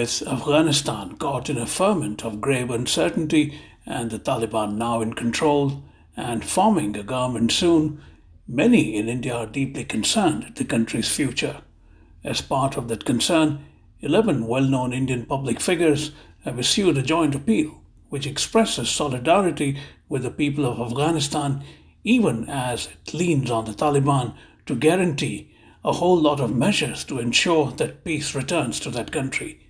With Afghanistan caught in a ferment of grave uncertainty and the Taliban now in control and forming a government soon, many in India are deeply concerned at the country's future. As part of that concern, 11 well known Indian public figures have issued a joint appeal which expresses solidarity with the people of Afghanistan even as it leans on the Taliban to guarantee a whole lot of measures to ensure that peace returns to that country.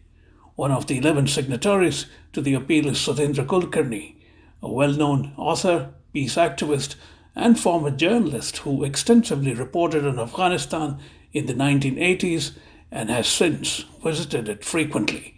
One of the 11 signatories to the appeal is Sudheendra Kulkarni, a well known author, peace activist, and former journalist who extensively reported on Afghanistan in the 1980s and has since visited it frequently.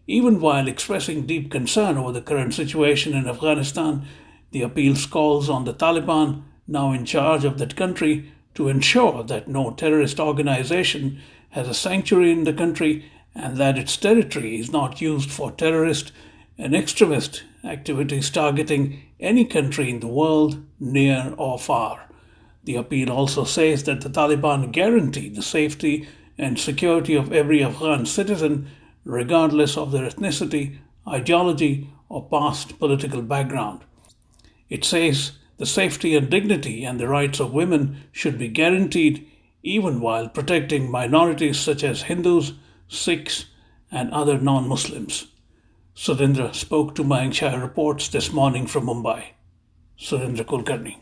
Even while expressing deep concern over the current situation in Afghanistan, the appeal calls on the Taliban, now in charge of that country, to ensure that no terrorist organization has a sanctuary in the country and that its territory is not used for terrorist and extremist activities targeting any country in the world, near or far. The appeal also says that the Taliban guarantee the safety and security of every Afghan citizen, regardless of their ethnicity, ideology, or past political background. It says the safety and dignity and the rights of women should be guaranteed even while protecting minorities such as Hindus, Sikhs, and other non Muslims. Sudhindra spoke to Mayank Shah Reports this morning from Mumbai. Sudheendra Kulkarni.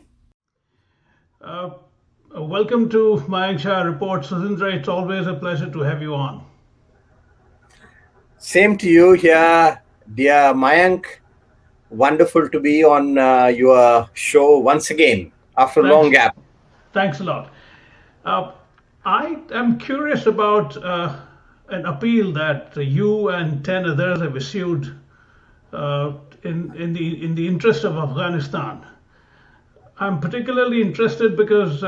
Uh, Welcome to Mayank Shah Reports. Sudhindra, it's always a pleasure to have you on. Same to you here, dear Mayank. Wonderful to be on your show once again after a long gap. Thanks a lot. I am curious about an appeal that you and 10 others have issued in the interest of Afghanistan. I'm particularly interested because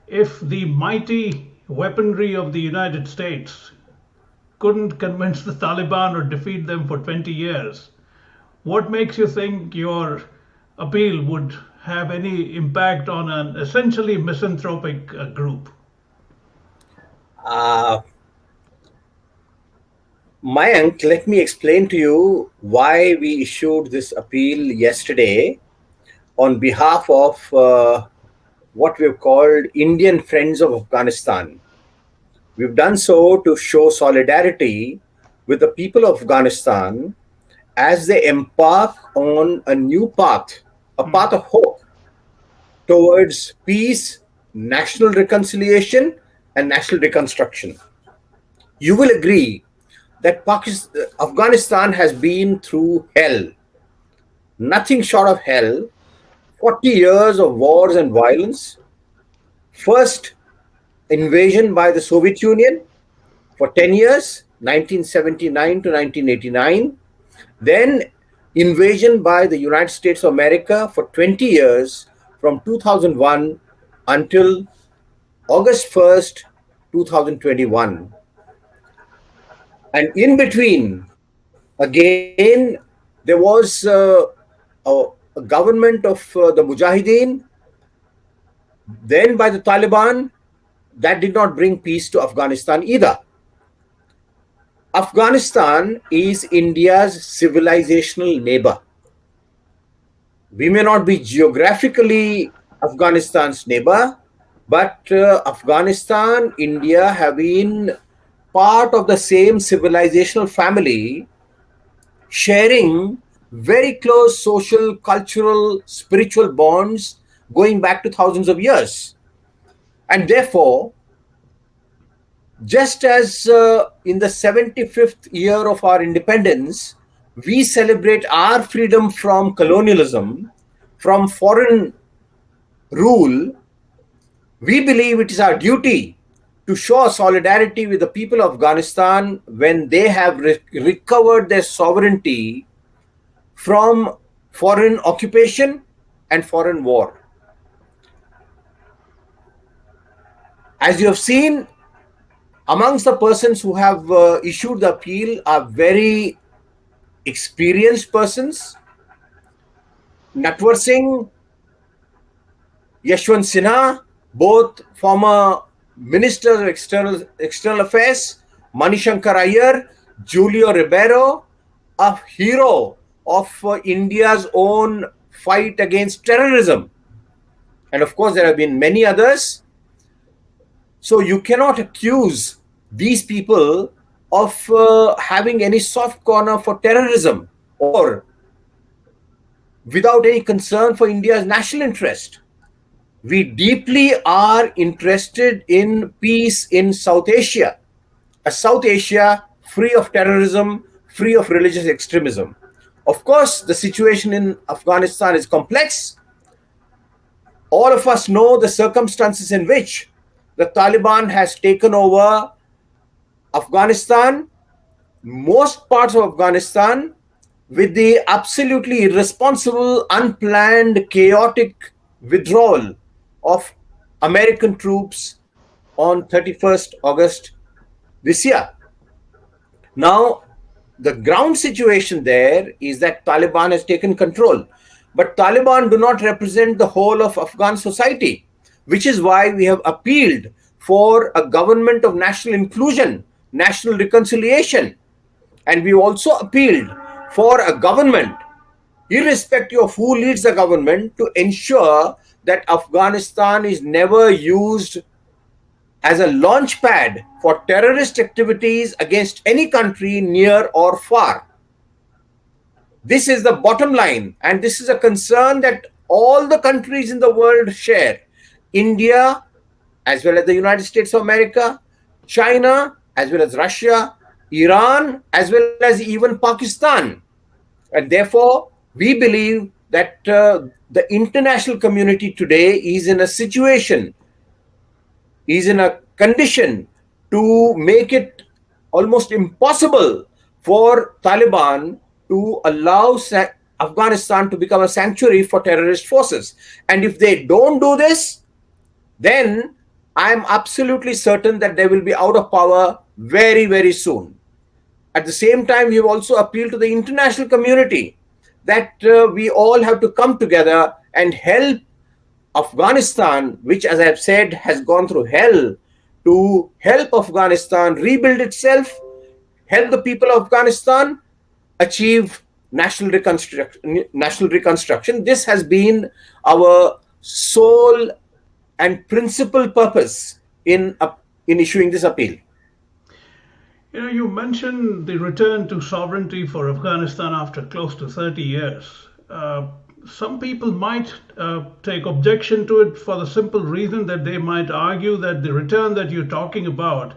if the mighty weaponry of the United States couldn't convince the Taliban or defeat them for 20 years, what makes you think your appeal would have any impact on an essentially misanthropic group? Mayank, let me explain to you why we issued this appeal yesterday on behalf of what we've called Indian Friends of Afghanistan. We've done so to show solidarity with the people of Afghanistan as they embark on a new path, a path of hope towards peace, national reconciliation, and national reconstruction. You will agree that Afghanistan has been through hell, nothing short of hell, 40 years of wars and violence. First, invasion by the Soviet Union for 10 years, 1979 to 1989. Then invasion by the United States of America for 20 years from 2001 until August 1st, 2021. And in between, again, there was a government of the Mujahideen, then by the Taliban. That did not bring peace to Afghanistan either. Afghanistan is India's civilizational neighbor. We may not be geographically Afghanistan's neighbor, but Afghanistan, India have been part of the same civilizational family, sharing very close social, cultural, spiritual bonds going back to thousands of years. And therefore, just as in the 75th year of our independence, we celebrate our freedom from colonialism, from foreign rule, we believe it is our duty to show solidarity with the people of Afghanistan when they have recovered their sovereignty from foreign occupation and foreign war. As you have seen, amongst the persons who have issued the appeal are very experienced persons. Natwar Singh, Yashwant Sinha, both former ministers of external affairs, Manishankar Iyer, Julio Ribeiro, a hero of India's own fight against terrorism. And of course, there have been many others. So you cannot accuse these people of having any soft corner for terrorism or without any concern for India's national interest. We deeply are interested in peace in South Asia, a South Asia free of terrorism, free of religious extremism. Of course, the situation in Afghanistan is complex. All of us know the circumstances in which the Taliban has taken over Afghanistan, most parts of Afghanistan, with the absolutely irresponsible, unplanned, chaotic withdrawal of American troops on 31st August this year. Now, the ground situation there is that Taliban has taken control. But Taliban do not represent the whole of Afghan society, which is why we have appealed for a government of national inclusion, national reconciliation. And we also appealed for a government, irrespective of who leads the government, to ensure that Afghanistan is never used as a launch pad for terrorist activities against any country near or far. This is the bottom line, and this is a concern that all the countries in the world share. India, as well as the United States of America, China, as well as Russia, Iran, as well as even Pakistan. And therefore, we believe that the international community today is in a situation, is in a condition to make it almost impossible for Taliban to allow Afghanistan to become a sanctuary for terrorist forces. And if they don't do this, then I'm absolutely certain that they will be out of power very, very soon. At the same time, we have also appealed to the international community that we all have to come together and help Afghanistan, which, as I have said, has gone through hell, to help Afghanistan rebuild itself, help the people of Afghanistan achieve national reconstruction. This has been our sole and principal purpose in issuing this appeal. You mentioned the return to sovereignty for Afghanistan after close to 30 years. Some people might take objection to it for the simple reason that they might argue that the return that you're talking about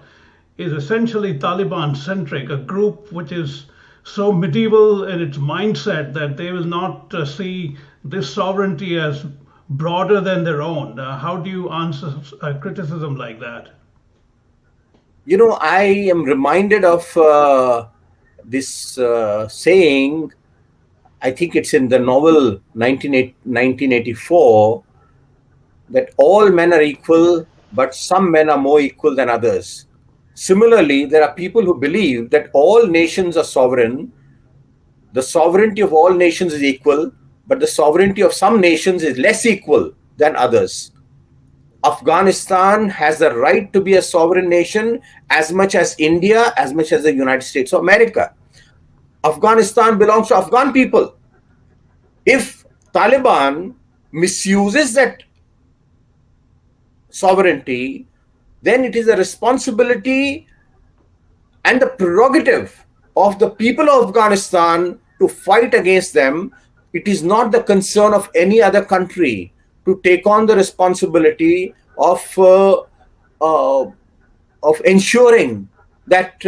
is essentially Taliban centric, a group which is so medieval in its mindset that they will not see this sovereignty as broader than their own. How do you answer a criticism like that? I am reminded of this saying. I think it's in the novel 1984, that all men are equal, but some men are more equal than others. Similarly, there are people who believe that all nations are sovereign. The sovereignty of all nations is equal, but the sovereignty of some nations is less equal than others. Afghanistan has the right to be a sovereign nation as much as India, as much as the United States of America. Afghanistan belongs to Afghan people. If Taliban misuses that sovereignty, then it is a responsibility and the prerogative of the people of Afghanistan to fight against them. It is not the concern of any other country to take on the responsibility of ensuring that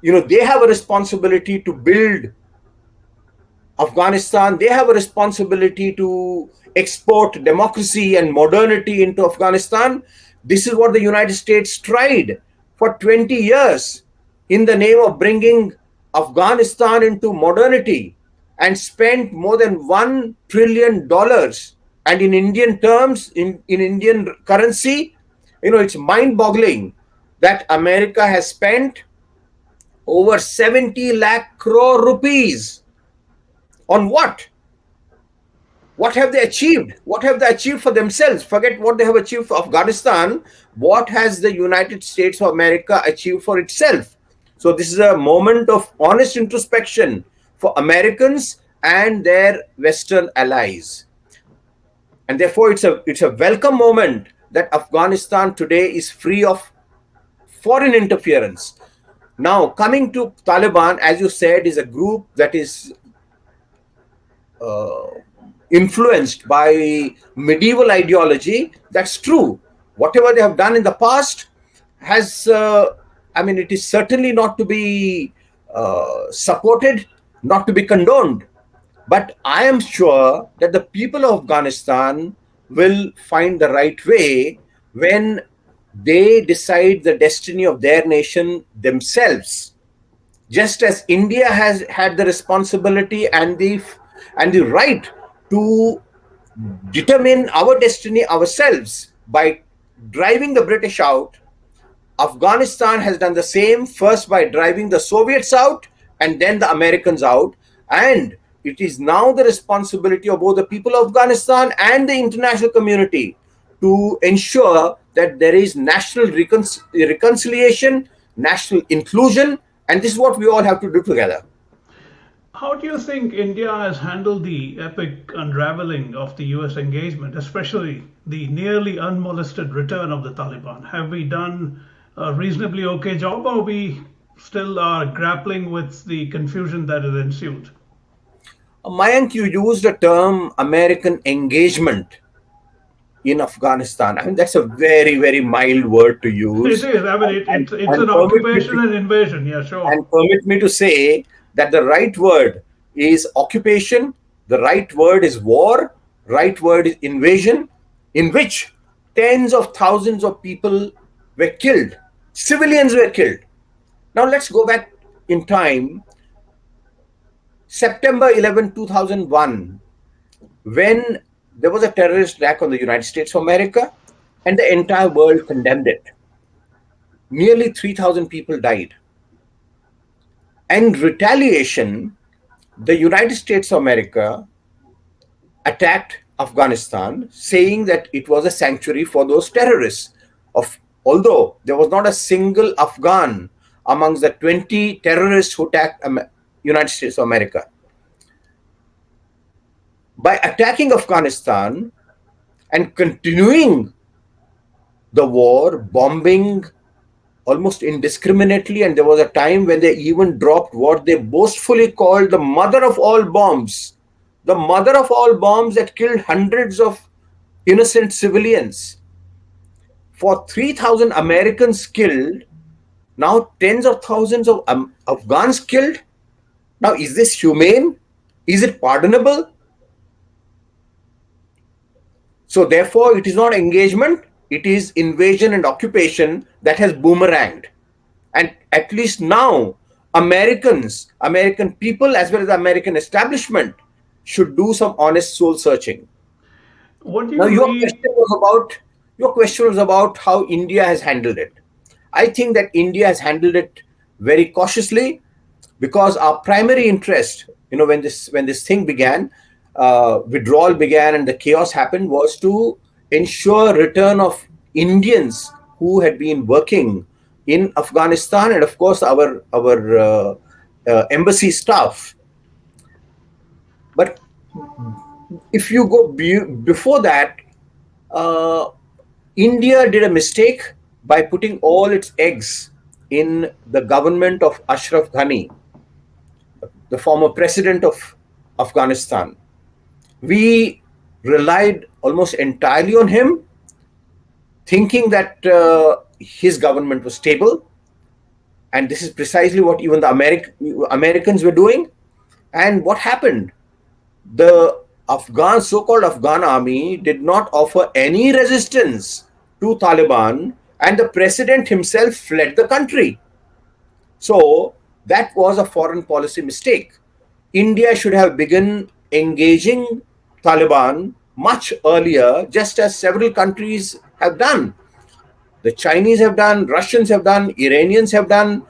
they have a responsibility to build Afghanistan. They have a responsibility to export democracy and modernity into Afghanistan. This is what the United States tried for 20 years in the name of bringing Afghanistan into modernity, and spent more than $1 trillion. And in Indian terms, in Indian currency, it's mind-boggling that America has spent over 70 lakh crore rupees. On what? What have they achieved? What have they achieved for themselves? Forget what they have achieved for Afghanistan. What has the United States of America achieved for itself? So this is a moment of honest introspection for Americans and their Western allies. And therefore, it's a welcome moment that Afghanistan today is free of foreign interference. Now, coming to Taliban, as you said, is a group that is uh, influenced by medieval ideology. That's true. Whatever they have done in the past has, I mean, it is certainly not to be supported, not to be condoned. But I am sure that the people of Afghanistan will find the right way when they decide the destiny of their nation themselves. Just as India has had the responsibility and the right to determine our destiny ourselves by driving the British out, Afghanistan has done the same, first by driving the Soviets out and then the Americans out. And it is now the responsibility of both the people of Afghanistan and the international community to ensure that there is national reconciliation, national inclusion, and this is what we all have to do together. How do you think India has handled the epic unraveling of the US engagement, especially the nearly unmolested return of the Taliban? Have we done a reasonably okay job, or we still are grappling with the confusion that has ensued? Mayank, you used the term American engagement in Afghanistan. I mean, that's a very, very mild word to It use. is. I mean, And, it's and an permit me occupation to, and invasion. Yeah, sure. and permit me to say that the right word is occupation, the right word is war, right word is invasion, in which tens of thousands of people were killed, civilians were killed. Now let's go back in time. September 11, 2001, when there was a terrorist attack on the United States of America, and the entire world condemned it. Nearly 3,000 people died. And retaliation, the United States of America attacked Afghanistan, saying that it was a sanctuary for those terrorists. Although there was not a single Afghan amongst the 20 terrorists who attacked United States of America. By attacking Afghanistan and continuing the war, bombing almost indiscriminately, and there was a time when they even dropped what they boastfully called the mother of all bombs, the mother of all bombs that killed hundreds of innocent civilians. For 3,000 Americans killed, now tens of thousands of Afghans killed. Now, is this humane? Is it pardonable? So, therefore, it is not engagement, it is invasion and occupation that has boomeranged. And at least now, American people, as well as the American establishment, should do some honest soul searching. What do Now, you read? your question was about how India has handled it. I think that India has handled it very cautiously, because our primary interest, when this thing began, withdrawal began, and the chaos happened, was to ensure return of Indians who had been working in Afghanistan, and of course our embassy staff. But if you go before that, uh, India did a mistake by putting all its eggs in the government of Ashraf Ghani, the former president of Afghanistan. We relied almost entirely on him, thinking that his government was stable. And this is precisely what even the Americans were doing. And what happened? The so-called Afghan army did not offer any resistance to Taliban, and the president himself fled the country. So that was a foreign policy mistake. India should have begun engaging Taliban much earlier, just as several countries have done. The Chinese have done, Russians have done, Iranians have done,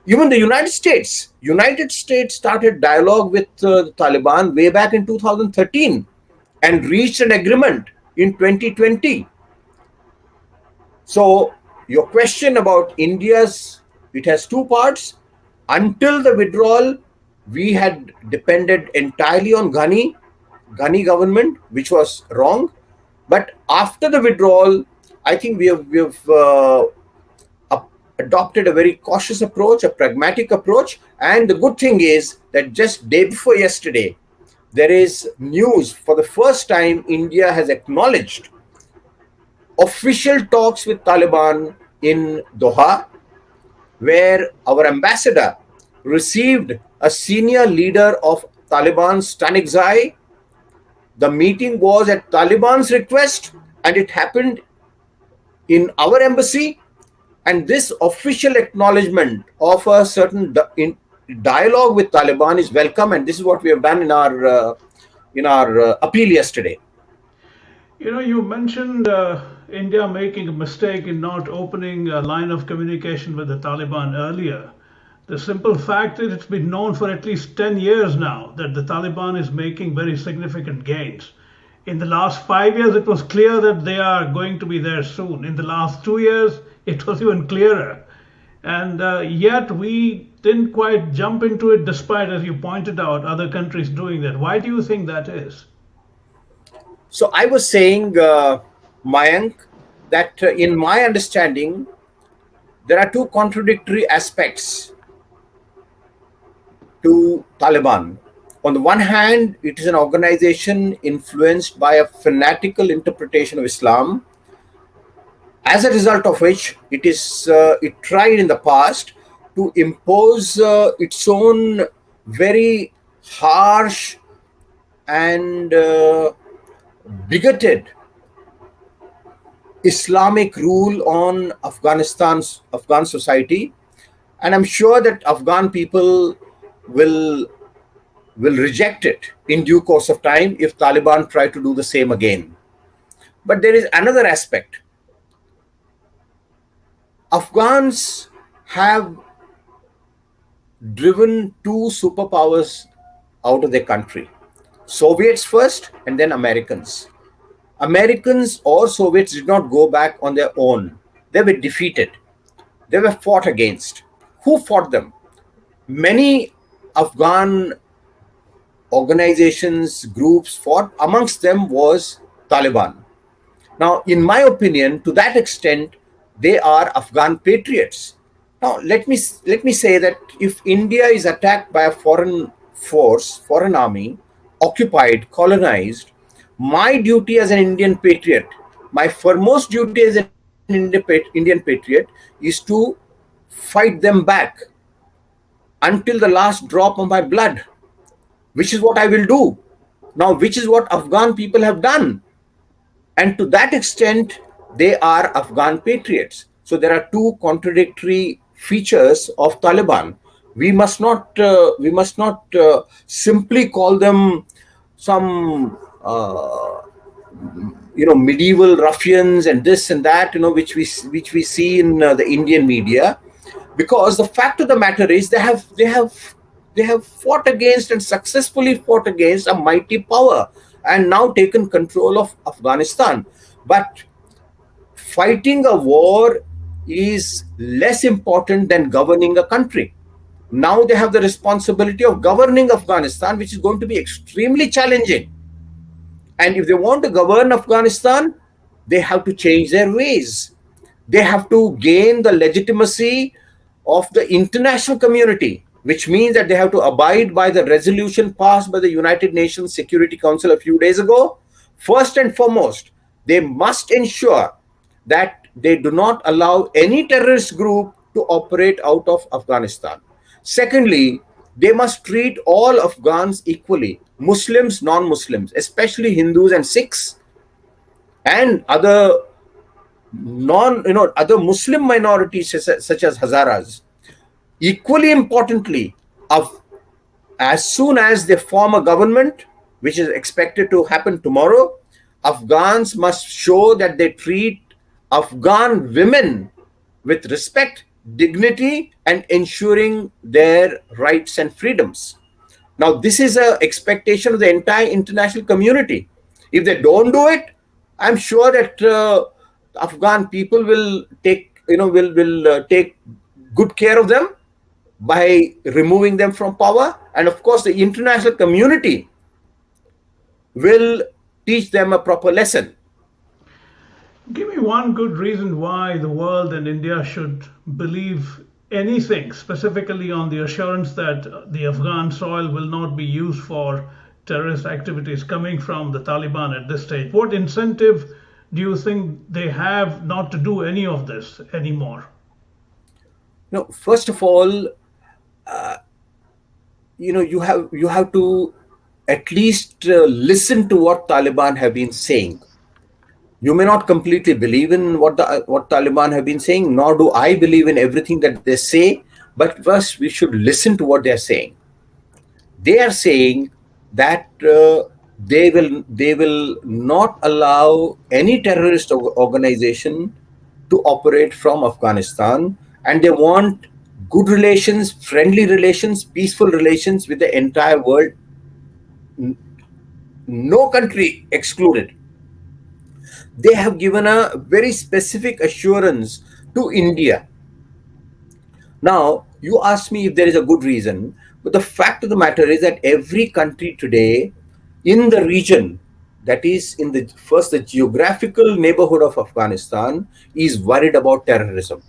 even the United States. United States started dialogue with the Taliban way back in 2013 and reached an agreement in 2020. So your question about India's It has two parts. Until the withdrawal, we had depended entirely on Ghani government, which was wrong. But after the withdrawal, I think we have adopted a very cautious approach, a pragmatic approach. And the good thing is that just day before yesterday, there is news. For the first time, India has acknowledged official talks with Taliban in Doha, where our ambassador received a senior leader of Taliban, Stanixai. The meeting was at Taliban's request, and it happened in our embassy. And this official acknowledgement of a certain dialogue with Taliban is welcome, and this is what we have done in our appeal yesterday. You mentioned India making a mistake in not opening a line of communication with the Taliban earlier. The simple fact is, it's been known for at least 10 years now that the Taliban is making very significant gains. In the last 5 years, it was clear that they are going to be there soon. In the last 2 years, it was even clearer. And yet, we didn't quite jump into it, despite, as you pointed out, other countries doing that. Why do you think that is? So I was saying, Mayank, that in my understanding, there are two contradictory aspects to Taliban. On the one hand, it is an organization influenced by a fanatical interpretation of Islam, as a result of which it tried in the past to impose its own very harsh and bigoted Islamic rule on Afghan society, and I'm sure that Afghan people will will reject it in due course of time if Taliban try to do the same again. But there is another aspect. Afghans have driven two superpowers out of their country. Soviets first and then Americans. Americans or Soviets did not go back on their own. They were defeated. They were fought against. Who fought them? Many Afghan organizations, groups fought. Amongst them was Taliban. Now, in my opinion, to that extent, they are Afghan patriots. Now, let me say that if India is attacked by a foreign force, foreign army, occupied, colonized, my duty as an Indian patriot, my foremost duty as an Indian patriot, is to fight them back until the last drop of my blood, which is what I will do. Now, which is what Afghan people have done. And to that extent, they are Afghan patriots. So there are two contradictory features of Taliban. We must not simply call them some medieval ruffians and this and that, which we see in the Indian media, because the fact of the matter is they have fought against and successfully fought against a mighty power and now taken control of Afghanistan. But fighting a war is less important than governing a country. Now they have the responsibility of governing Afghanistan, which is going to be extremely challenging. And if they want to govern Afghanistan, they have to change their ways. They have to gain the legitimacy of the international community, which means that they have to abide by the resolution passed by the United Nations Security Council a few days ago. First and foremost, they must ensure that they do not allow any terrorist group to operate out of Afghanistan. Secondly, they must treat all Afghans equally, Muslims, non-Muslims, especially Hindus and Sikhs, and other Muslim minorities such as Hazaras. Equally importantly, as soon as they form a government, which is expected to happen tomorrow, Afghans must show that they treat Afghan women with respect, dignity, and ensuring their rights and freedoms. Now, this is an expectation of the entire international community. If they don't do it, I'm sure that Afghan people will take good care of them by removing them from power. And of course, the international community will teach them a proper lesson. Give me one good reason why the world and India should believe anything, specifically on the assurance that the Afghan soil will not be used for terrorist activities coming from the Taliban at this stage. What incentive do you think they have not to do any of this anymore? First of all, you have to at least listen to what Taliban have been saying. You may not completely believe in what Taliban have been saying, nor do I believe in everything that they say. But first, we should listen to what they are saying. They are saying that they will not allow any terrorist organization to operate from Afghanistan, and they want good relations, friendly relations, peaceful relations with the entire world, no country excluded. They have given a very specific assurance to India. Now, you ask me if there is a good reason, but the fact of the matter is that every country today in the region, that is in the geographical neighborhood of Afghanistan, is worried about terrorism.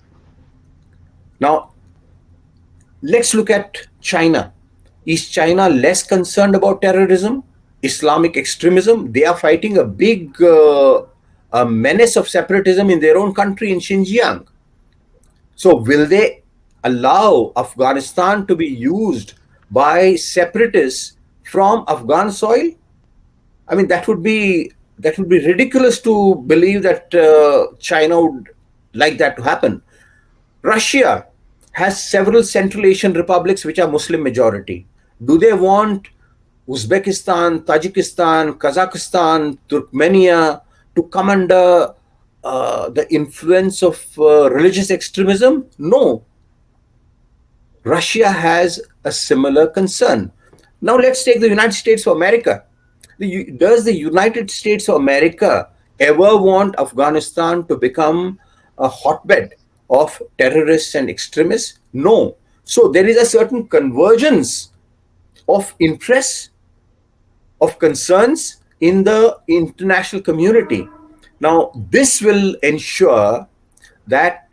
Now, let's look at China. Is China less concerned about terrorism, Islamic extremism? They are fighting a big a menace of separatism in their own country in Xinjiang. So, will they allow Afghanistan to be used by separatists from Afghan soil? I mean, that would be ridiculous to believe that China would like that to happen. Russia has several Central Asian republics which are Muslim majority. Do they want Uzbekistan, Tajikistan, Kazakhstan, Turkmenia to come under the influence of religious extremism? No. Russia has a similar concern. Now let's take the United States of America. Does the United States of America ever want Afghanistan to become a hotbed of terrorists and extremists? No. So there is a certain convergence of interests, of concerns in the international community. Now, this will ensure that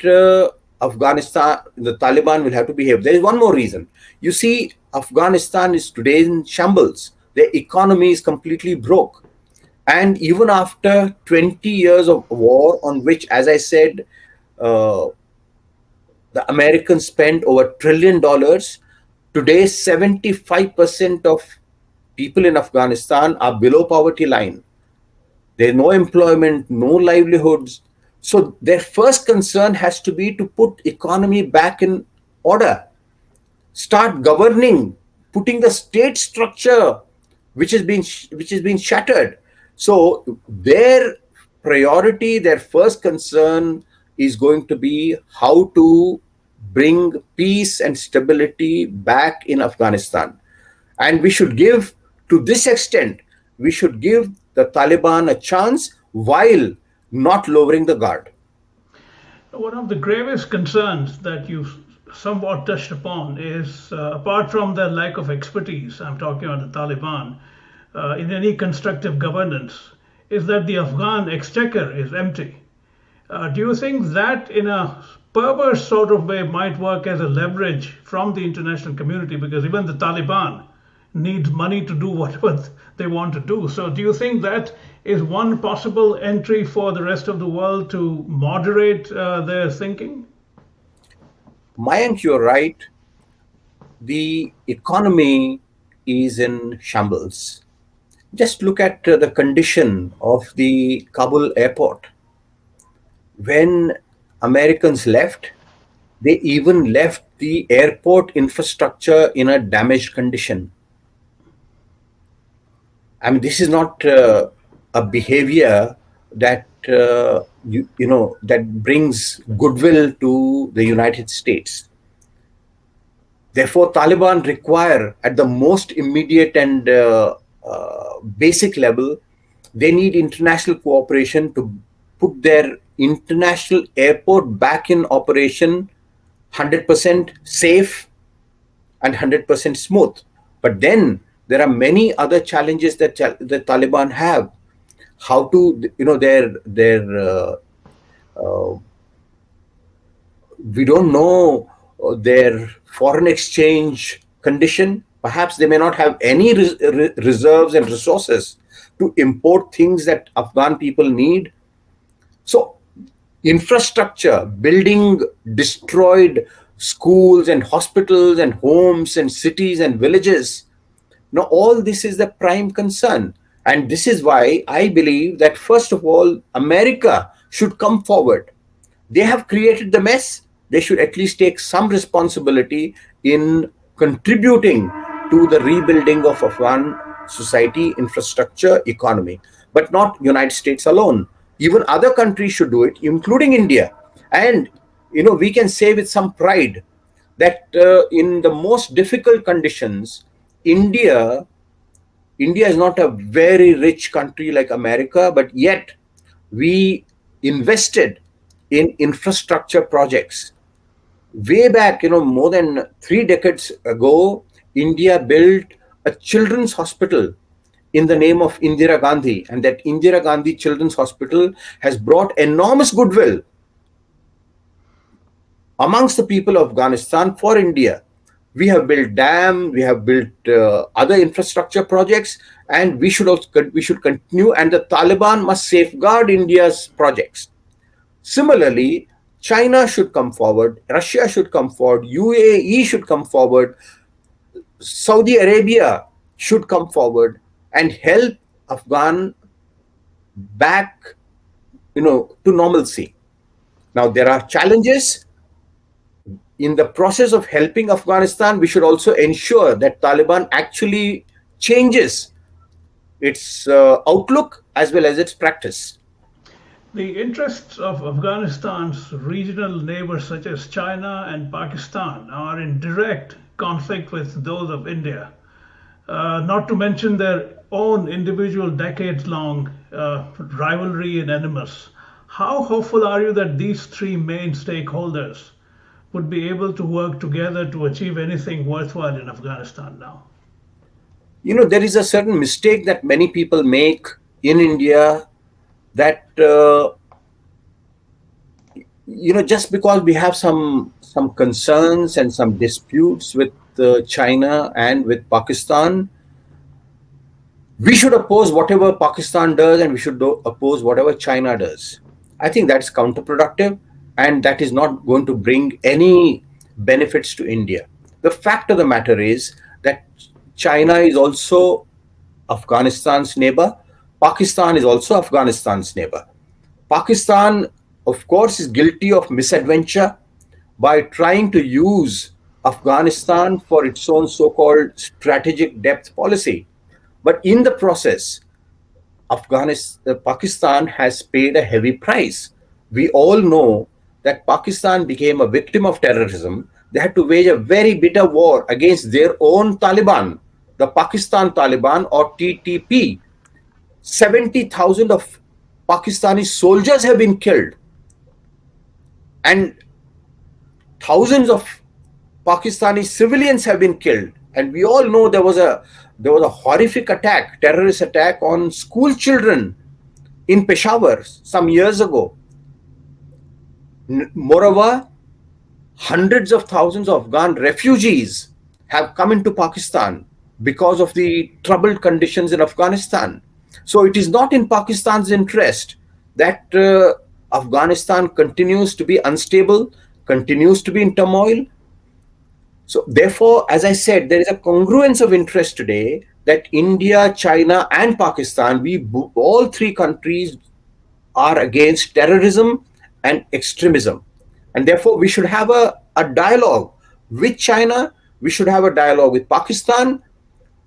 Afghanistan, the Taliban will have to behave. There is one more reason. You see, Afghanistan is today in shambles. The economy is completely broke. And even after 20 years of war, on which, as I said, uh, the Americans spent over $1 trillion, today 75% of people in Afghanistan are below poverty line. There's no employment, no livelihoods. So their first concern has to be to put economy back in order, start governing, putting the state structure which has been shattered. So their priority, their first concern is going to be how to bring peace and stability back in Afghanistan. And we should give, to this extent, we should give the Taliban a chance while not lowering the guard. One of the gravest concerns that you somewhat touched upon is, apart from their lack of expertise, I'm talking about the Taliban, in any constructive governance, is that the Afghan exchequer is empty. Do you think that, in a perverse sort of way, might work as a leverage from the international community? Because even the Taliban needs money to do whatever they want to do. So, do you think that is one possible entry for the rest of the world to moderate their thinking? Mayank, you're right. The economy is in shambles. Just look at the condition of the Kabul airport. When Americans left, they even left the airport infrastructure in a damaged condition. I mean, this is not a behavior that that brings goodwill to the United States. Therefore, Taliban require, at the most immediate and basic level, they need international cooperation to put their international airport back in operation 100% safe and 100% smooth. But then there are many other challenges that the Taliban have. How to, their we don't know their foreign exchange condition. Perhaps they may not have any reserves and resources to import things that Afghan people need. So, infrastructure, building destroyed schools and hospitals and homes and cities and villages. Now, all this is the prime concern. And this is why I believe that, first of all, America should come forward. They have created the mess. They should at least take some responsibility in contributing to the rebuilding of Afghan society, infrastructure, economy, but not United States alone. Even other countries should do it, including India. And we can say with some pride that in the most difficult conditions, India India is not a very rich country like America, but yet we invested in infrastructure projects. Way back, more than 3 decades ago, India built a children's hospital in the name of Indira Gandhi, and that Indira Gandhi Children's Hospital has brought enormous goodwill amongst the people of Afghanistan for India. We have built dam, we have built other infrastructure projects, and we should continue. And the Taliban must safeguard India's projects. Similarly, China should come forward, Russia should come forward, UAE should come forward, Saudi Arabia should come forward and help Afghan back, to normalcy. Now there are challenges in the process of helping Afghanistan. We should also ensure that Taliban actually changes its outlook as well as its practice. The interests of Afghanistan's regional neighbors, such as China and Pakistan, are in direct conflict with those of India, not to mention their own individual decades long rivalry and animus. How hopeful are you that these three main stakeholders would be able to work together to achieve anything worthwhile in Afghanistan now? There is a certain mistake that many people make in India, that just because we have some concerns and some disputes with China and with Pakistan, we should oppose whatever Pakistan does and we should oppose whatever China does. I think that's counterproductive, and that is not going to bring any benefits to India. The fact of the matter is that China is also Afghanistan's neighbor. Pakistan is also Afghanistan's neighbor. Pakistan, of course, is guilty of misadventure by trying to use Afghanistan for its own so-called strategic depth policy. But in the process, Pakistan has paid a heavy price. We all know that Pakistan became a victim of terrorism. They had to wage a very bitter war against their own Taliban, the Pakistan Taliban, or TTP. 70,000 of Pakistani soldiers have been killed, and thousands of Pakistani civilians have been killed. And we all know there was a horrific attack, terrorist attack on school children in Peshawar some years ago. Moreover, hundreds of thousands of Afghan refugees have come into Pakistan because of the troubled conditions in Afghanistan. So it is not in Pakistan's interest that Afghanistan continues to be unstable, continues to be in turmoil. So therefore, as I said, there is a congruence of interest today that India, China, and Pakistan, all three countries are against terrorism and extremism. And therefore, we should have a dialogue with China, we should have a dialogue with Pakistan,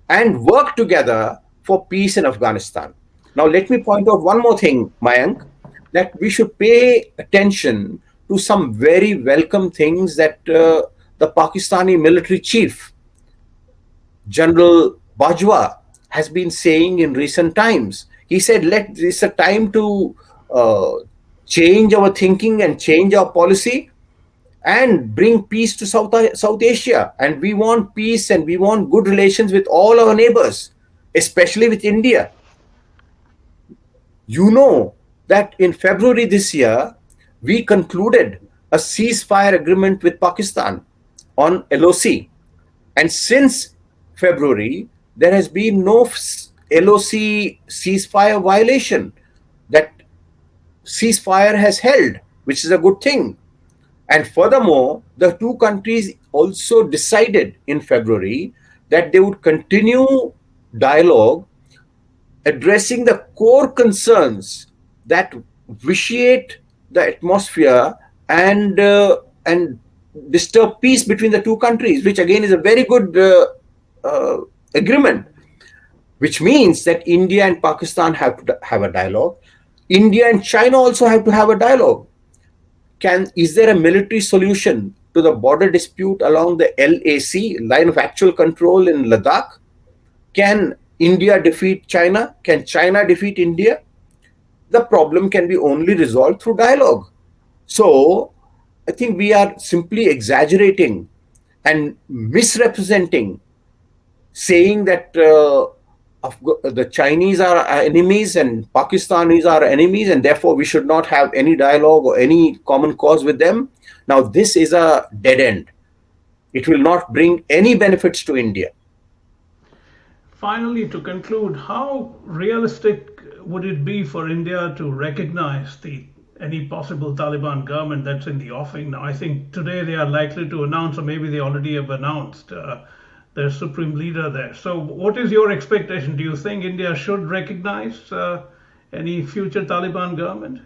and work together for peace in Afghanistan. Now, let me point out one more thing, Mayank, that we should pay attention to some very welcome things that the Pakistani military chief, General Bajwa, has been saying in recent times. He said, it's a time to change our thinking and change our policy. and bring peace to South Asia. And we want peace and we want good relations with all our neighbors, especially with India. You know that in February this year, we concluded a ceasefire agreement with Pakistan on LOC. And since February, there has been no LOC ceasefire violation. That ceasefire has held, which is a good thing. And furthermore, the two countries also decided in February that they would continue dialogue addressing the core concerns that vitiate the atmosphere and disturb peace between the two countries, which again is a very good agreement. Which means that India and Pakistan have to have a dialogue. India and China also have to have a dialogue. Is there a military solution to the border dispute along the LAC, line of actual control in Ladakh? Can India defeat China? Can China defeat India? The problem can be only resolved through dialogue. So I think we are simply exaggerating and misrepresenting, saying that the Chinese are our enemies and Pakistanis are enemies, and therefore we should not have any dialogue or any common cause with them. Now, this is a dead end. It will not bring any benefits to India. Finally, to conclude, how realistic would it be for India to recognize the any possible Taliban government that's in the offing now? I think today they are likely to announce, or maybe they already have announced, their supreme leader there. So, what is your expectation? Do you think India should recognize any future Taliban government?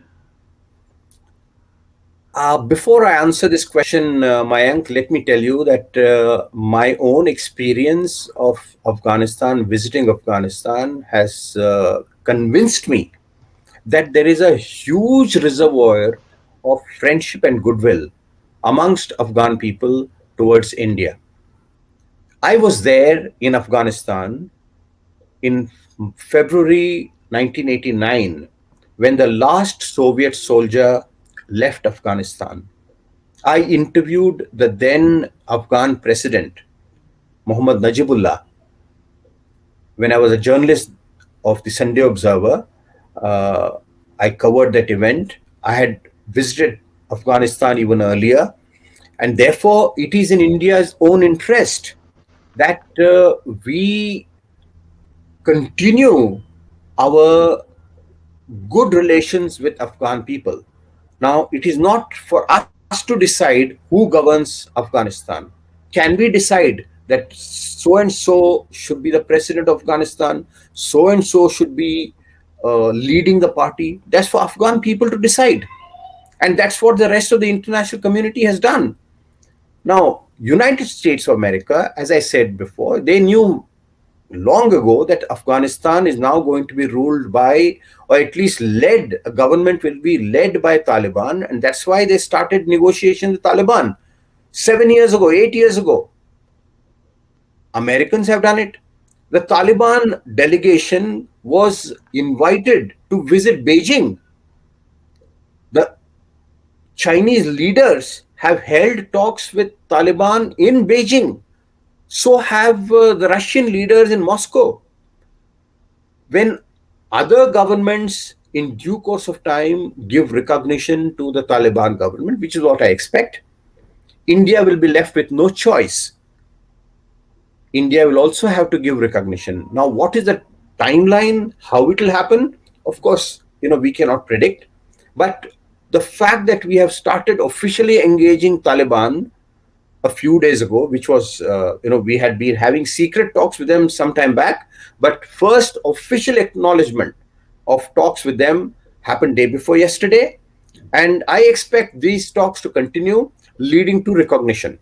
Before I answer this question, Mayank, let me tell you that my own experience of Afghanistan, visiting Afghanistan, has convinced me that there is a huge reservoir of friendship and goodwill amongst Afghan people towards India. I was there in Afghanistan in February 1989 when the last Soviet soldier left Afghanistan. I interviewed the then Afghan president, Muhammad Najibullah, when I was a journalist of the Sunday Observer. I covered that event. I had visited Afghanistan even earlier, and therefore it is in India's own interest that we continue our good relations with Afghan people. Now, it is not for us to decide who governs Afghanistan. Can we decide that so and so should be the president of Afghanistan, so and so should be leading the party? That's for Afghan people to decide. And that's what the rest of the international community has done. Now, United States of America, as I said before, they knew long ago that Afghanistan is now going to be ruled by, or at least led, a government will be led by Taliban, and that's why they started negotiations with Taliban 7 years ago, 8 years ago. Americans have done it. The Taliban delegation was invited to visit Beijing. The Chinese leaders have held talks with Taliban in Beijing. So have the Russian leaders in Moscow. When other governments in due course of time give recognition to the Taliban government, which is what I expect, India will be left with no choice. India will also have to give recognition. Now, what is the timeline, how it will happen? Of course, we cannot predict. But the fact that we have started officially engaging Taliban a few days ago, which was, we had been having secret talks with them some time back, but first official acknowledgement of talks with them happened day before yesterday. And I expect these talks to continue, leading to recognition.